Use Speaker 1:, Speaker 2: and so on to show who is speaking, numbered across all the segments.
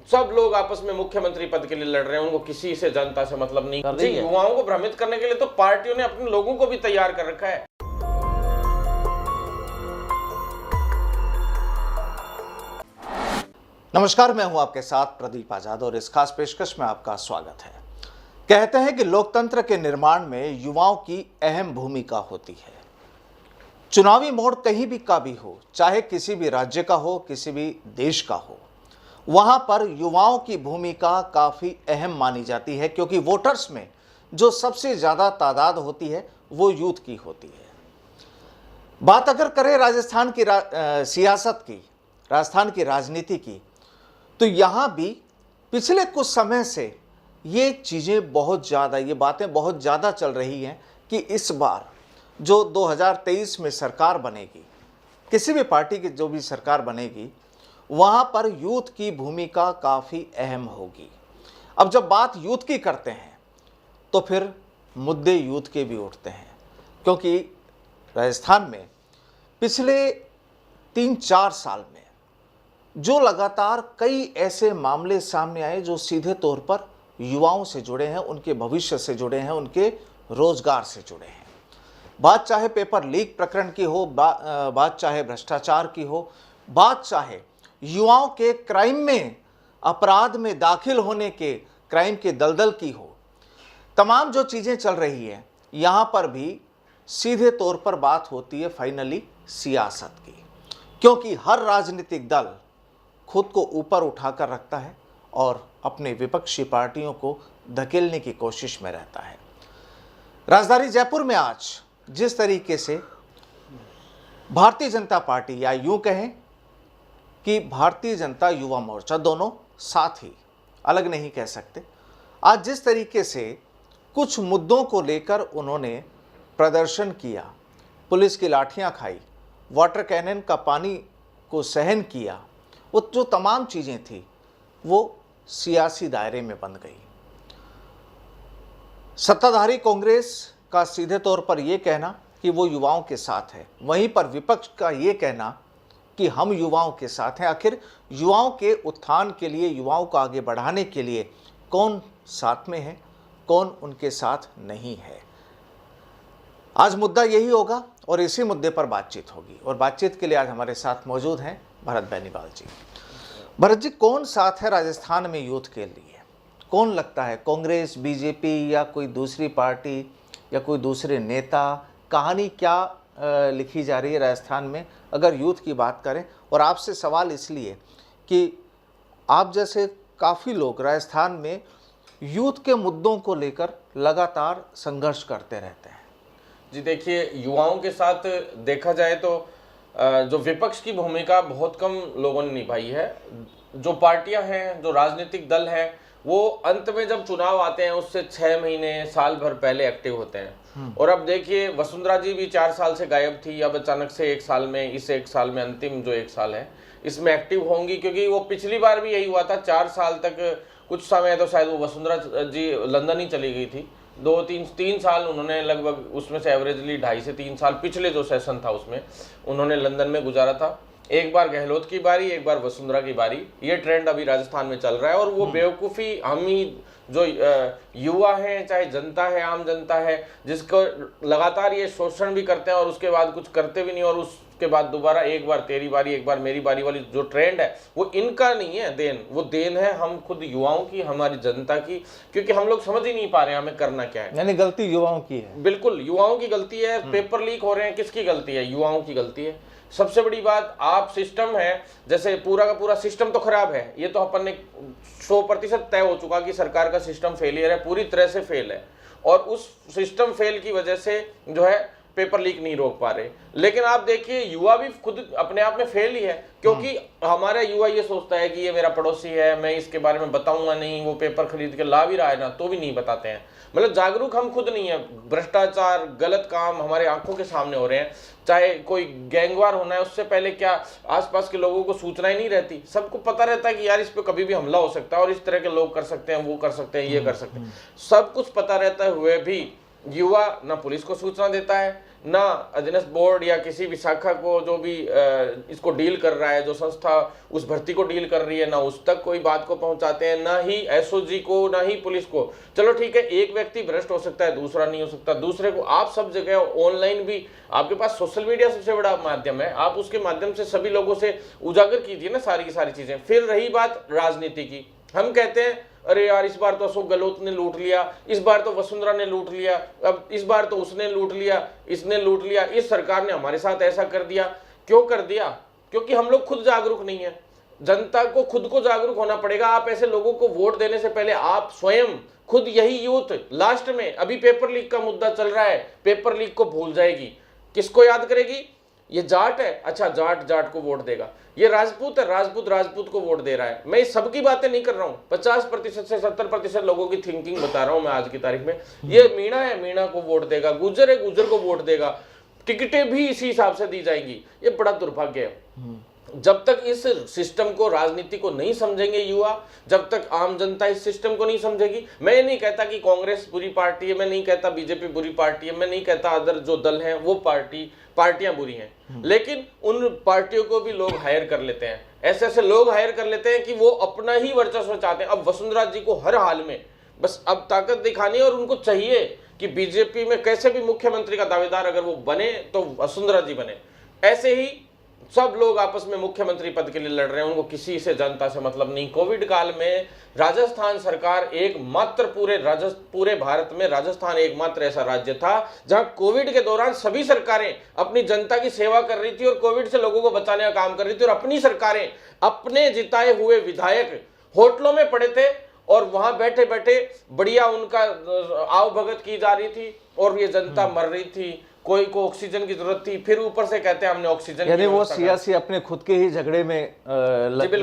Speaker 1: सब लोग आपस में मुख्यमंत्री पद के लिए लड़ रहे हैं, उनको किसी से जनता से मतलब नहीं
Speaker 2: कर
Speaker 1: जी।
Speaker 2: रही है।
Speaker 1: युवाओं को भ्रमित करने के लिए तो पार्टियों ने अपने लोगों को भी तैयार कर रखा है।
Speaker 2: नमस्कार, मैं हूं आपके साथ प्रदीप आजाद और इस खास पेशकश में आपका स्वागत है। कहते हैं कि लोकतंत्र के निर्माण में युवाओं की अहम भूमिका होती है। चुनावी मोड़ कहीं भी का भी हो, चाहे किसी भी राज्य का हो, किसी भी देश का हो, वहां पर युवाओं की भूमिका काफी अहम मानी जाती है, क्योंकि वोटर्स में जो सबसे ज्यादा तादाद होती है वो यूथ की होती है। बात अगर करें राजस्थान की सियासत की, राजस्थान की राजनीति की, तो यहाँ भी पिछले कुछ समय से ये चीज़ें बहुत ज़्यादा, ये बातें बहुत ज़्यादा चल रही हैं कि इस बार जो 2023 में सरकार बनेगी, किसी भी पार्टी की जो भी सरकार बनेगी, वहाँ पर यूथ की भूमिका काफ़ी अहम होगी। अब जब बात यूथ की करते हैं तो फिर मुद्दे यूथ के भी उठते हैं, क्योंकि राजस्थान में पिछले 3-4 साल में जो लगातार कई ऐसे मामले सामने आए जो सीधे तौर पर युवाओं से जुड़े हैं, उनके भविष्य से जुड़े हैं, उनके रोजगार से जुड़े हैं। बात चाहे पेपर लीक प्रकरण की हो, बात चाहे भ्रष्टाचार की हो, बात चाहे युवाओं के क्राइम में, अपराध में दाखिल होने के, क्राइम के दलदल की हो, तमाम जो चीज़ें चल रही हैं, यहाँ पर भी सीधे तौर पर बात होती है फाइनली सियासत की, क्योंकि हर राजनीतिक दल खुद को ऊपर उठाकर रखता है और अपने विपक्षी पार्टियों को धकेलने की कोशिश में रहता है। राजधानी जयपुर में आज जिस तरीके से भारतीय जनता पार्टी, या यूं कहें कि भारतीय जनता युवा मोर्चा, दोनों साथ ही, अलग नहीं कह सकते, आज जिस तरीके से कुछ मुद्दों को लेकर उन्होंने प्रदर्शन किया, पुलिस की लाठियां खाई, वाटर कैनन का पानी को सहन किया, वो जो तमाम चीज़ें थी वो सियासी दायरे में बंध गई। सत्ताधारी कांग्रेस का सीधे तौर पर यह कहना कि वो युवाओं के साथ है, वहीं पर विपक्ष का ये कहना कि हम युवाओं के साथ हैं। आखिर युवाओं के उत्थान के लिए, युवाओं को आगे बढ़ाने के लिए कौन साथ में है, कौन उनके साथ नहीं है? आज मुद्दा यही होगा और इसी मुद्दे पर बातचीत होगी। और बातचीत के लिए आज हमारे साथ मौजूद हैं भरत बेनीवाल जी। भरत जी, कौन साथ है राजस्थान में यूथ के लिए? कौन लगता है, कांग्रेस, बीजेपी या कोई दूसरी पार्टी या कोई दूसरे नेता? कहानी क्या लिखी जा रही है राजस्थान में अगर यूथ की बात करें? और आपसे सवाल इसलिए कि आप जैसे काफ़ी लोग राजस्थान में यूथ के मुद्दों को लेकर लगातार संघर्ष करते रहते हैं।
Speaker 1: जी देखिए, युवाओं के साथ देखा जाए तो जो विपक्ष की भूमिका बहुत कम लोगों ने निभाई है। जो पार्टियां हैं, जो राजनीतिक दल हैं, वो अंत में जब चुनाव आते हैं उससे 6 महीने, साल भर पहले एक्टिव होते हैं। और अब देखिए, वसुंधरा जी भी 4 साल से गायब थी, अब अचानक से 1 साल में, इस 1 साल में, अंतिम जो 1 साल है इसमें एक्टिव होंगी। क्योंकि वो पिछली बार भी यही हुआ था, 4 साल तक कुछ समय तो शायद वो वसुंधरा जी लंदन ही चली गई थी। 2-3 साल उन्होंने लगभग, उसमें से एवरेजली 2.5 से 3 साल पिछले जो सेशन था उसमें उन्होंने लंदन में गुजारा था। एक बार गहलोत की बारी, एक बार वसुंधरा की बारी, ये ट्रेंड अभी राजस्थान में चल रहा है। और वो बेवकूफ़ी हम ही जो युवा हैं, चाहे जनता है, आम जनता है, जिसको लगातार ये शोषण भी करते हैं और उसके बाद कुछ करते भी नहीं, और उसके बाद दोबारा एक बार तेरी बारी, एक बार मेरी बारी वाली जो ट्रेंड है, वो इनका नहीं है देन, वो देन है हम खुद युवाओं की, हमारी जनता की। क्योंकि हम लोग समझ ही नहीं पा रहे हैं हमें करना क्या है।
Speaker 2: यानी गलती युवाओं की है।
Speaker 1: बिल्कुल युवाओं की गलती है। पेपर लीक हो रहे हैं, किसकी गलती है? युवाओं की गलती है। सबसे बड़ी बात, आप सिस्टम है, जैसे पूरा का पूरा सिस्टम तो खराब है, ये तो अपन ने 100% तय हो चुका कि सरकार का सिस्टम फेलियर है, पूरी तरह से फेल है। और उस सिस्टम फेल की वजह से जो है पेपर लीक नहीं रोक पा रहे। लेकिन आप देखिए, युवा भी खुद अपने आप में फेल ही है, क्योंकि हमारा युवा ये सोचता है कि ये मेरा पड़ोसी है, मैं इसके बारे में बताऊंगा नहीं, वो पेपर खरीद के ला भी रहा है ना, तो भी नहीं बताते हैं। मतलब जागरूक हम खुद नहीं है। भ्रष्टाचार, गलत काम हमारे आंखों के सामने हो रहे हैं। चाहे कोई गैंगवार होना है, उससे पहले क्या आसपास के लोगों को सूचनाएं नहीं रहती? सबको पता रहता है कि यार इस पे कभी भी हमला हो सकता है और इस तरह के लोग कर सकते हैं, वो कर सकते हैं, ये कर सकते हैं। सब कुछ पता रहता हुए भी युवा ना पुलिस को सूचना देता है, ना अधीनस्थ बोर्ड या किसी भी शाखा को जो भी इसको डील कर रहा है, जो संस्था उस भर्ती को डील कर रही है, ना उस तक कोई बात को पहुंचाते हैं, ना ही एसओजी को, ना ही पुलिस को। चलो ठीक है, एक व्यक्ति भ्रष्ट हो सकता है, दूसरा नहीं हो सकता, दूसरे को आप सब जगह ऑनलाइन भी आपके पास सोशल मीडिया सबसे बड़ा माध्यम है, आप उसके माध्यम से सभी लोगों से उजागर कीजिए ना सारी की सारी चीजें। फिर रही बात राजनीति की, हम कहते हैं अरे यार इस बार तो अशोक गहलोत ने लूट लिया, इस बार तो वसुंधरा ने लूट लिया, अब इस बार तो उसने लूट लिया, इसने लूट लिया, इस सरकार ने हमारे साथ ऐसा कर दिया। क्यों कर दिया? क्योंकि हम लोग खुद जागरूक नहीं है। जनता को खुद को जागरूक होना पड़ेगा। आप ऐसे लोगों को वोट देने से पहले आप स्वयं खुद, यही यूथ लास्ट में अभी पेपर लीक का मुद्दा चल रहा है, पेपर लीक को भूल जाएगी, किसको याद करेगी? ये जाट है, अच्छा जाट जाट को वोट देगा, ये राजपूत है, राजपूत राजपूत को वोट दे रहा है। मैं इस सबकी बातें नहीं कर रहा हूं, 50% से 70% लोगों की थिंकिंग बता रहा हूं मैं आज की तारीख में। ये मीणा है, मीणा को वोट देगा, गुजर है, गुजर को वोट देगा, टिकटें भी इसी हिसाब से दी जाएंगी। ये बड़ा दुर्भाग्य है। जब तक इस सिस्टम को, राजनीति को नहीं समझेंगे युवा, जब तक आम जनता इस सिस्टम को नहीं समझेगी। मैं ये नहीं कहता कि कांग्रेस बुरी पार्टी है, मैं नहीं कहता बीजेपी बुरी पार्टी है, मैं नहीं कहता अदर जो दल हैं वो पार्टियां बुरी हैं, लेकिन उन पार्टियों को भी लोग हायर कर लेते हैं। ऐसे ऐसे लोग हायर कर लेते हैं कि वो अपना ही वर्चस्व चाहते हैं। अब वसुंधरा जी को हर हाल में बस अब ताकत दिखानी है और उनको चाहिए कि बीजेपी में कैसे भी मुख्यमंत्री का दावेदार अगर वो बने तो वसुंधरा जी बने। ऐसे ही सब लोग आपस में मुख्यमंत्री पद के लिए लड़ रहे हैं, उनको किसी से, जनता से मतलब नहीं। कोविड काल में राजस्थान सरकार एकमात्र पूरे भारत में राजस्थान एकमात्र ऐसा राज्य था जहां कोविड के दौरान सभी सरकारें अपनी जनता की सेवा कर रही थी और कोविड से लोगों को बचाने का काम कर रही थी। और अपनी सरकारें, अपने जिताए हुए विधायक होटलों में पड़े थे और वहां बैठे बैठे बढ़िया उनका आवभगत की जा रही थी और ये जनता मर रही थी। कोई को ऑक्सीजन की जरूरत थी, फिर ऊपर से कहते हैं हमने ऑक्सीजन,
Speaker 2: यानी वो सियासी अपने खुद के ही झगड़े में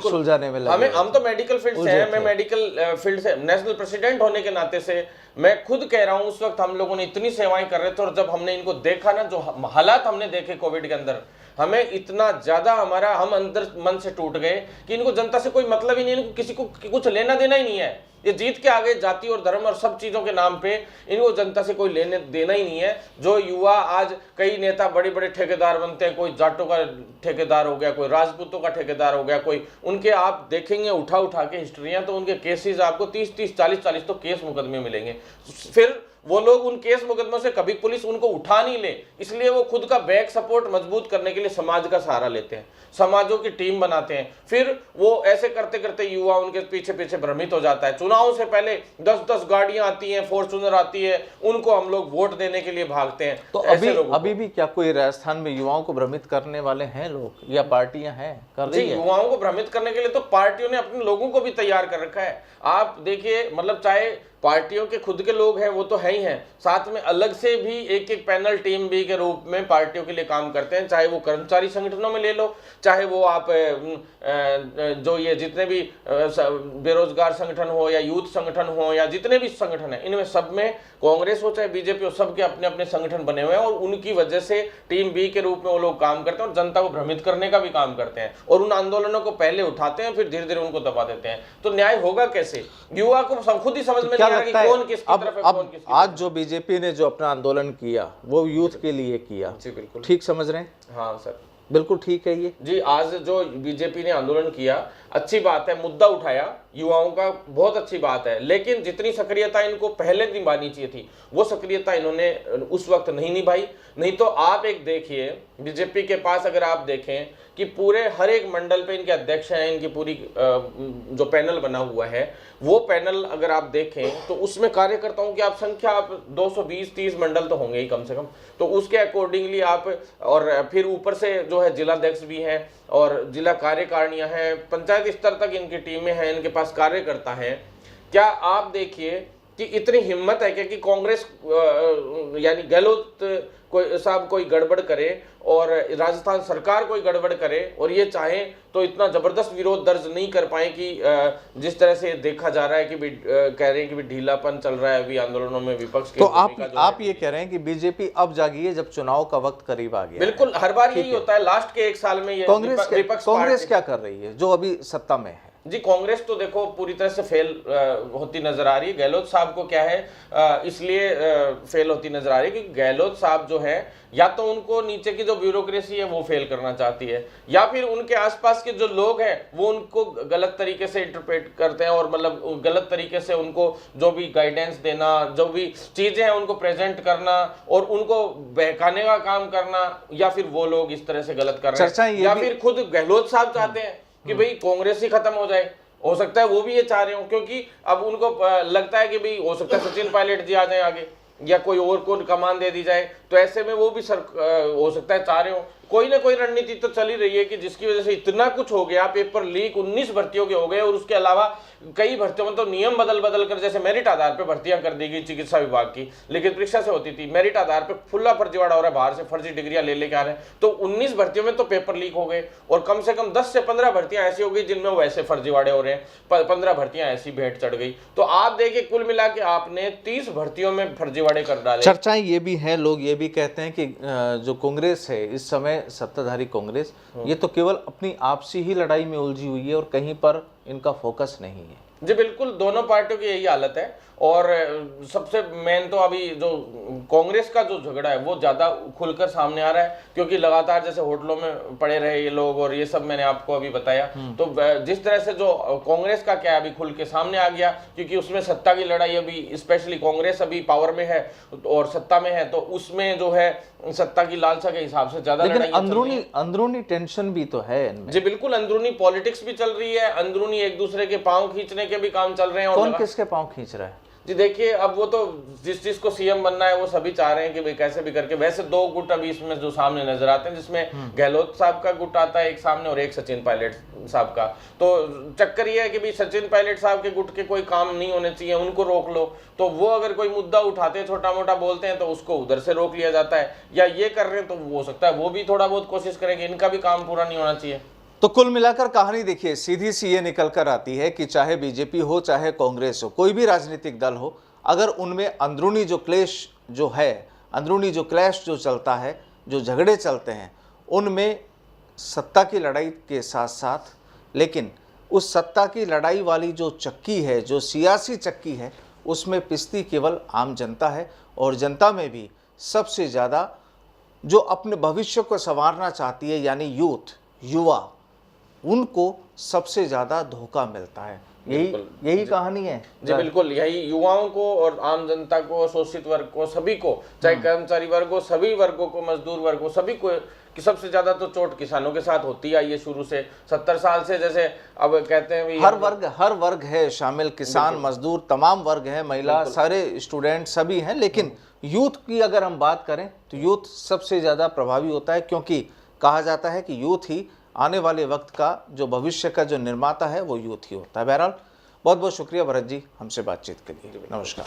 Speaker 2: सुलझाने में लगे।
Speaker 1: हम तो मेडिकल फील्ड से हैं, मैं मेडिकल फील्ड से नेशनल प्रेसिडेंट होने के नाते से मैं खुद कह रहा हूं, उस वक्त हम लोगों ने इतनी सेवाएं कर रहे थे और जब हमने इनको देखा ना, जो हालात हमने देखे कोविड के अंदर, हमें इतना ज्यादा हम अंदर मन से टूट गए कि इनको जनता से कोई मतलब ही नहीं है, इनको किसी को कुछ लेना देना ही नहीं है। ये जीत के आगे जाति और धर्म और सब चीजों के नाम पे इनको जनता से कोई लेने देना ही नहीं है। जो युवा आज, कई नेता बड़े बड़े ठेकेदार बनते हैं, कोई जाटों का ठेकेदार हो गया, कोई राजपूतों का ठेकेदार हो गया, कोई उनके आप देखेंगे उठा उठा के हिस्ट्रियां, तो उनके केसेस आपको 30-30, 40-40 तो केस मुकदमे मिलेंगे। फिर वो लोग उन केस मुकदमों से कभी पुलिस उनको उठा नहीं ले, इसलिए वो खुद का बैक सपोर्ट मजबूत करने के लिए समाज का सहारा लेते हैं, समाजों की टीम बनाते हैं। फिर वो ऐसे करते करते युवा उनके पीछे पीछे भ्रमित हो जाता है। चुनाव से पहले 10-10 गाड़ियां आती हैं, फॉर्च्यूनर आती है, उनको हम लोग वोट देने के लिए भागते हैं।
Speaker 2: तो अभी भी क्या कोई राजस्थान में युवाओं को भ्रमित करने वाले हैं लोग या पार्टियां हैं कर रही है?
Speaker 1: युवाओं को भ्रमित करने के लिए तो पार्टियों ने अपने लोगों को भी तैयार कर रखा है। आप देखिए, मतलब चाहे पार्टियों के खुद के लोग हैं वो तो है ही हैं, साथ में अलग से भी एक एक पैनल टीम बी के रूप में पार्टियों के लिए काम करते हैं। चाहे वो कर्मचारी संगठनों में ले लो, चाहे वो आप जो ये जितने भी बेरोजगार संगठन हो या यूथ संगठन हो या जितने भी संगठन है, इनमें सब में कांग्रेस हो चाहे बीजेपी हो, सबके अपने अपने संगठन बने हुए हैं और उनकी वजह से टीम बी के रूप में वो लोग काम करते हैं और जनता को भ्रमित करने का भी काम करते हैं और उन आंदोलनों को पहले उठाते हैं, फिर धीरे धीरे उनको दबा देते हैं। तो न्याय होगा कैसे? युवा को खुद ही समझ में नहीं आ रहा कि कौन किसकी तरफ है, कौन किसकी।
Speaker 2: आज जो बीजेपी ने जो अपना आंदोलन किया वो यूथ के लिए किया,
Speaker 1: जी बिल्कुल
Speaker 2: ठीक समझ रहे हैं?
Speaker 1: हाँ सर,
Speaker 2: बिल्कुल ठीक है ये
Speaker 1: जी। आज जो बीजेपी ने आंदोलन किया, अच्छी बात है, मुद्दा उठाया युवाओं का, बहुत अच्छी बात है, लेकिन जितनी सक्रियता इनको पहले निभानी चाहिए थी वो सक्रियता इन्होंने उस वक्त नहीं निभाई। नहीं तो आप एक देखिए, बीजेपी के पास अगर आप देखें कि पूरे हर एक मंडल पे इनके अध्यक्ष हैं, इनकी पूरी जो पैनल बना हुआ है वो पैनल अगर आप देखें तो उसमें कार्यकर्ताओं की आप संख्या आप 220-30 मंडल तो होंगे ही कम से कम, तो उसके अकॉर्डिंगली आप, और फिर ऊपर से जो है जिलाध्यक्ष भी हैं और जिला कार्यकारिणियां हैं, पंचायत स्तर तक इनकी टीमें हैं, इनके पास कार्यकर्ता हैं। क्या आप देखिए कि इतनी हिम्मत है कि कांग्रेस यानी गहलोत साहब कोई गड़बड़ करे और राजस्थान सरकार कोई गड़बड़ करे और ये चाहे तो इतना जबरदस्त विरोध दर्ज नहीं कर पाए कि जिस तरह से देखा जा रहा है कि कह रहे हैं कि भी ढीलापन चल रहा है अभी आंदोलनों में विपक्ष के।
Speaker 2: तो आप ये कह रहे हैं कि बीजेपी अब जागी है जब चुनाव का वक्त करीब आ गया?
Speaker 1: बिल्कुल, हर बार यही होता है। लास्ट के एक साल में ये
Speaker 2: कांग्रेस क्या कर रही है जो अभी सत्ता में है?
Speaker 1: जी कांग्रेस तो देखो पूरी तरह से फेल होती नजर आ रही है। गहलोत साहब को क्या है इसलिए फेल होती नजर आ रही है कि गहलोत साहब जो है या तो उनको नीचे की जो ब्यूरोक्रेसी है वो फेल करना चाहती है, या फिर उनके आसपास के जो लोग हैं वो उनको गलत तरीके से इंटरप्रेट करते हैं और मतलब गलत तरीके से उनको जो भी गाइडेंस देना, जो भी चीजें हैं उनको प्रेजेंट करना और उनको बहकाने का काम करना, या फिर वो लोग इस तरह से गलत कर रहे हैं, या फिर खुद गहलोत साहब चाहते हैं कि भाई कांग्रेस ही खत्म हो जाए। हो सकता है वो भी ये चाह रहे हो, क्योंकि अब उनको लगता है कि भाई हो सकता है सचिन पायलट जी आ जाए आगे या कोई और को कमान दे दी जाए, तो ऐसे में वो भी हो सकता है चाह रहे हो। कोई ना कोई रणनीति तो चल ही रही है कि जिसकी वजह से इतना कुछ हो गया, पेपर लीक 19 भर्तियों के हो गए और उसके अलावा कई भर्तियों में तो नियम बदल बदल कर, जैसे मेरिट आधार पे भर्तियां कर दी गई चिकित्सा विभाग की, लिखित परीक्षा से होती थी, मेरिट आधार पे खुला फर्जीवाड़ा हो रहा है, बाहर से फर्जी डिग्रियां ले लेके आ रहे हैं। तो 19 भर्तियों में तो पेपर लीक हो गए और कम से कम 10 से 15 भर्तियां ऐसी हो गई जिनमें वैसे फर्जीवाड़े हो रहे हैं, 15 भर्तियां ऐसी भेंट चढ़ गई। तो आप देखिए कुल मिला के आपने 30 भर्तियों में फर्जीवाड़े कर डाले।
Speaker 2: चर्चाएं ये भी हैं, लोग ये भी कहते हैं कि जो कांग्रेस है इस समय सत्ताधारी कांग्रेस, ये तो केवल अपनी आपसी ही लड़ाई में उलझी हुई है और कहीं पर इनका फोकस नहीं है।
Speaker 1: जी बिल्कुल, दोनों पार्टियों की यही हालत है। और सबसे मेन तो अभी जो कांग्रेस का जो झगड़ा है वो ज्यादा खुलकर सामने आ रहा है, क्योंकि लगातार जैसे होटलों में पड़े रहे ये लोग और ये सब मैंने आपको अभी बताया। तो जिस तरह से जो कांग्रेस का क्या अभी खुल के सामने आ गया, क्योंकि उसमें सत्ता की लड़ाई अभी, स्पेशली कांग्रेस अभी पावर में है और सत्ता में है, तो उसमें जो है सत्ता की लालसा के हिसाब से ज्यादा लड़ाई
Speaker 2: अंदरूनी टेंशन भी तो है इनमें।
Speaker 1: जी बिल्कुल, अंदरूनी पॉलिटिक्स भी चल रही है, अंदरूनी एक दूसरे के पांव खींचने के भी काम चल रहे हैं।
Speaker 2: कौन किसके पांव खींच रहा है?
Speaker 1: जी देखिए, अब वो तो जिस चीज को सीएम बनना है वो सभी चाह रहे हैं कि भाई कैसे भी करके। वैसे दो गुट अभी इसमें जो सामने नजर आते हैं, जिसमें गहलोत साहब का गुट आता है एक सामने और एक सचिन पायलट साहब का। तो चक्कर ये है कि भाई सचिन पायलट साहब के गुट के कोई काम नहीं होने चाहिए, उनको रोक लो। तो वो अगर कोई मुद्दा उठाते हैं, छोटा मोटा बोलते हैं, तो उसको उधर से रोक लिया जाता है, या ये कर रहे हैं तो हो सकता है वो भी थोड़ा बहुत कोशिश करेंगे, इनका भी काम पूरा नहीं होना चाहिए।
Speaker 2: तो कुल मिलाकर कहानी देखिए सीधी सी ये निकल कर आती है कि चाहे बीजेपी हो चाहे कांग्रेस हो, कोई भी राजनीतिक दल हो, अगर उनमें अंदरूनी जो क्लेश जो है, अंदरूनी जो क्लैश जो चलता है, जो झगड़े चलते हैं, उनमें सत्ता की लड़ाई के साथ साथ, लेकिन उस सत्ता की लड़ाई वाली जो चक्की है, जो सियासी चक्की है, उसमें पिसती केवल आम जनता है। और जनता में भी सबसे ज़्यादा जो अपने भविष्य को संवारना चाहती है, यानी यूथ, युवा, उनको सबसे ज़्यादा धोखा मिलता है। यही कहानी है।
Speaker 1: जी बिल्कुल, यही युवाओं को और आम जनता को, शोषित वर्ग को, सभी को, चाहे कर्मचारी वर्ग हो, सभी वर्गों को, मजदूर वर्ग को, सभी को, कि सबसे ज्यादा तो चोट किसानों के साथ होती है। ये शुरू से 70 साल से, जैसे अब कहते हैं
Speaker 2: हर वर्ग है शामिल, किसान, मजदूर, तमाम वर्ग है, महिला, सारे स्टूडेंट सभी हैं। लेकिन यूथ की अगर हम बात करें तो यूथ सबसे ज्यादा प्रभावी होता है, क्योंकि कहा जाता है कि यूथ ही आने वाले वक्त का जो भविष्य का जो निर्माता है वो यूथ ही होता है। बहरहाल बहुत बहुत शुक्रिया भरत जी हमसे बातचीत के लिए। नमस्कार।